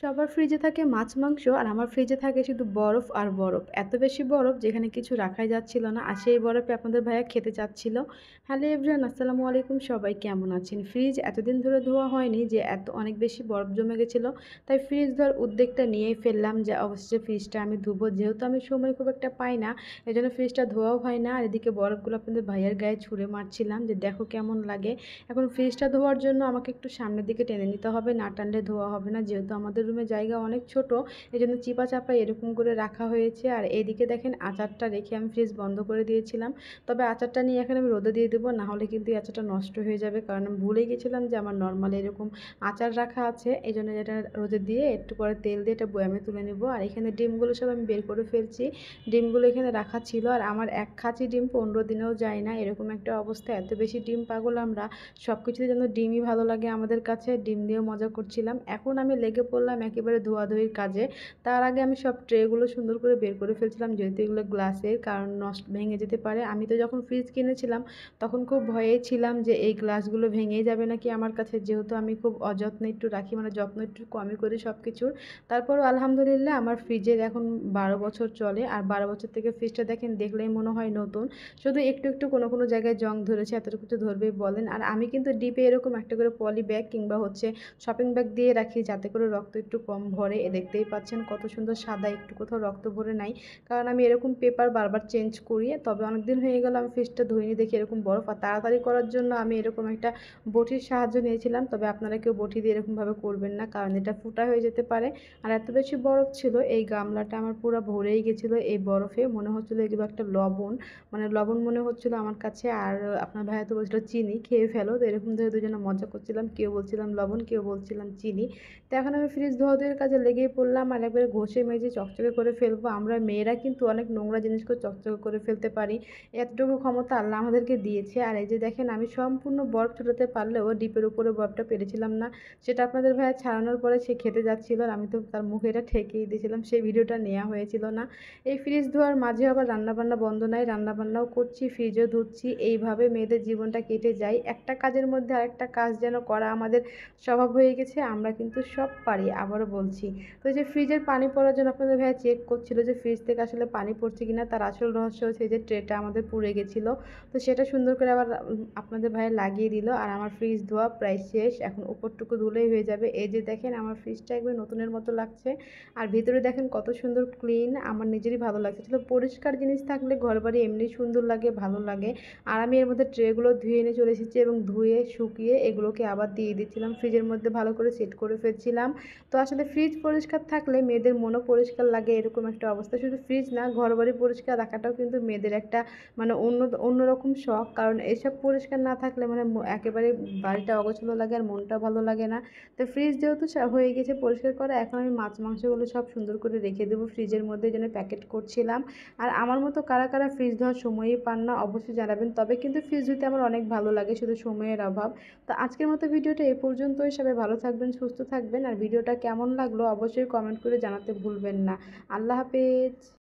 সবার ফ্রিজে থাকে মাছ মাংস আর আমার ফ্রিজে থাকে শুধু বরফ আর বরফ। এত বেশি বরফ যেখানে কিছু রাখাই যাচ্ছিল না। আর সেই বরফে আপনাদের ভাইয়া খেতে চাচ্ছিল। হ্যালো এভরিওয়ান, আসসালামু আলাইকুম। সবাই কেমন আছেন? ফ্রিজ এতদিন ধরে ধোয়া হয়নি যে এত অনেক বেশি বরফ জমে গেছিলো। তাই ফ্রিজ ধোয়ার উদ্যোগটা নিয়েই ফেললাম যে অবশ্যই ফ্রিজটা আমি ধুবো। যেহেতু আমি সময় খুব একটা পাই না, এজন্য ফ্রিজটা ধোয়াও হয় না। আর এদিকে বরফগুলো আপনাদের ভাইয়ার গায়ে ছুঁড়ে মারছিলাম যে দেখো কেমন লাগে। এখন ফ্রিজটা ধোয়ার জন্য আমাকে একটু সামনের দিকে টেনে নিতে হবে, না টানলে ধোয়া হবে না। যেহেতু আমাদের রুমে জায়গা অনেক ছোট, এজন্য চিপা চাপা এরকম করে রাখা হয়েছে। আর এইদিকে দেখেন আচারটা রেখে আমি ফ্রিজ বন্ধ করে দিয়েছিলাম। তবে আচারটা নিয়ে এখন আমি রোদে দিয়ে দেবো, না হলে কিন্তু এই আচারটা নষ্ট হয়ে যাবে। কারণ আমি ভুলেই গেছিলাম যে আমার নর্মাল এরকম আচার রাখা আছে, এই জন্য এটা রোদে দিয়ে একটু পরে তেল দিয়ে এটা বয়ামে তুলে নেব। আর এখানে ডিমগুলো সব আমি বের করে ফেলছি। ডিমগুলো এখানে রাখা ছিল, আর আমার এক খাঁচি ডিম 15 দিনেও যায় না, এরকম একটা অবস্থা। এত বেশি ডিম পাগল আমরা, সব কিছুতে যেন ডিমই ভালো লাগে আমাদের কাছে। ডিম দিয়েও মজা করছিলাম। এখন আমি লেগে পড়লাম একেবারে ধোয়াধুয়ির কাজে। তার আগে আমি সব ট্রেগুলো সুন্দর করে বের করে ফেলছিলাম, যেহেতু এগুলো গ্লাসের, কারণ নষ্ট ভেঙে যেতে পারে। আমি তো যখন ফ্রিজ কিনেছিলাম তখন খুব ভয়েই ছিলাম যে এই গ্লাসগুলো ভেঙেই যাবে নাকি আমার কাছে, যেহেতু আমি খুব অযত্নে একটু রাখি, মানে যত্ন একটু কমই করি সব কিছুর। তারপরও আলহামদুলিল্লাহ আমার ফ্রিজের এখন 12 বছর চলে। আর 12 বছর থেকে ফ্রিজটা দেখেন, দেখলেই মনে হয় নতুন। শুধু একটু একটু কোনো কোনো জায়গায় জং ধরেছে, এতটুকু তো ধরবেই বলেন। আর আমি কিন্তু ডিপে এরকম একটা করে পলি ব্যাগ কিংবা হচ্ছে শপিং ব্যাগ দিয়ে রাখি, যাতে করে রক্ত একটু কম ভরে। দেখতেই পাচ্ছেন কত সুন্দর সাদা, একটু কোথাও রক্ত ভরে নাই। কারণ আমি এরকম পেপার বারবার চেঞ্জ করি। তবে অনেকদিন হয়ে গেল আমি ফ্রিজটা ধুইনি দেখি এরকম বরফ। আর তাড়াতাড়ি করার জন্য আমি এরকম একটা বটির সাহায্য নিয়েছিলাম। তবে আপনারা কেউ বটি দিয়ে এরকমভাবে করবেন না, কারণ এটা ফুটা হয়ে যেতে পারে। আর এত বেশি বরফ ছিল, এই গামলাটা আমার পুরো ভরেই গেছিলো এই বরফে। মনে হচ্ছিলো এগুলো একটা লবণ, মানে লবণ মনে হচ্ছিলো আমার কাছে। আর আপনার ভাইয়া তো বলছিল চিনি খেয়ে ফেলো, তো এরকম ধরে দুজনে মজা করছিলাম, কেউ বলছিলাম লবণ, কেউ বলছিলাম চিনি। তো এখন আমি ফ্রিজ ধোয়াধুয়ির কাজে লেগেই পড়লাম, আর একবারে ঘষে মেজে চকচকে করে ফেলবো। আমরা মেয়েরা কিন্তু অনেক নোংরা জিনিসকে চকচকে করে ফেলতে পারি, এতটুকু ক্ষমতা আল্লাহ আমাদেরকে দিয়েছে। আর এই যে দেখেন, আমি সম্পূর্ণ বরফ ছুটাতে পারলেও ডিপের উপরে বরফটা পেরেছিলাম না। সেটা আপনাদের ভাইয়া ছাড়ানোর পরে সে খেতে যাচ্ছিল, আর আমি তো তার মুখে এটা ঠেকেই দিয়েছিলাম, সেই ভিডিওটা নেওয়া হয়েছিল না। এই ফ্রিজ ধোয়ার মাঝে আবার রান্নাবান্না বন্ধ নাই, রান্নাবান্নাও করছি, ফ্রিজও ধুচ্ছি। এইভাবে মেয়েদের জীবনটা কেটে যায়, একটা কাজের মধ্যে আরেকটা কাজ যেন করা আমাদের স্বভাব হয়ে গেছে। আমরা কিন্তু সব পারি, আবারও বলছি। তো এই যে ফ্রিজের পানি পড়ার জন্য আপনাদের ভাইয়া চেক করছিল যে ফ্রিজ থেকে আসলে পানি পড়ছে কিনা। তার আসল রহস্য হচ্ছে যে ট্রেটা আমাদের পুড়ে গেছিলো, তো সেটা সুন্দর করে আবার আপনাদের ভাইয়া লাগিয়ে দিল। আর আমার ফ্রিজ ধোয়া প্রায় শেষ, এখন উপরটুকু ধুলেই হয়ে যাবে। এই যে দেখেন আমার ফ্রিজটা একবার নতুনের মতো লাগছে। আর ভিতরে দেখেন কত সুন্দর ক্লিন, আমার নিজেরই ভালো লাগছে। আসলে পরিষ্কার জিনিস থাকলে ঘরবাড়ি এমনি সুন্দর লাগে, ভালো লাগে। আর আমি এর মধ্যে ট্রেগুলো ধুয়ে এনে চলে এসেছি, এবং ধুয়ে শুকিয়ে এগুলোকে আবার দিয়ে দিচ্ছিলাম ফ্রিজের মধ্যে, ভালো করে সেট করে ফেলছিলাম। তো আসলে ফ্রিজ পরিষ্কার থাকলে মেয়েদের মনও পরিষ্কার লাগে, এরকম একটা অবস্থা। শুধু ফ্রিজ না, ঘরবাড়ি পরিষ্কার রাখাটাও কিন্তু মেয়েদের একটা মানে অন্যরকম শখ। কারণ এসব পরিষ্কার না থাকলে মানে একেবারে বাড়িটা অগোছালো লাগে আর মনটা ভালো লাগে না। তো ফ্রিজ যেহেতু হয়ে গেছে পরিষ্কার করা, এখন আমি মাছ মাংসগুলো সব সুন্দর করে রেখে দেবো ফ্রিজের মধ্যে, যেন প্যাকেট করছিলাম। আর আমার মতো কারা কারা ফ্রিজ ধোয়ার সময়ই পান না অবশ্যই জানাবেন। তবে কিন্তু ফ্রিজ ধুতে আমার অনেক ভালো লাগে, শুধু সময়ের অভাব। তো আজকের মতো ভিডিওটা এ পর্যন্তই। সবাই ভালো থাকবেন, সুস্থ থাকবেন। আর ভিডিওটা কেমন লাগলো অবশ্যই কমেন্ট করে জানাতে ভুলবেন না। আল্লাহ হাফেজ।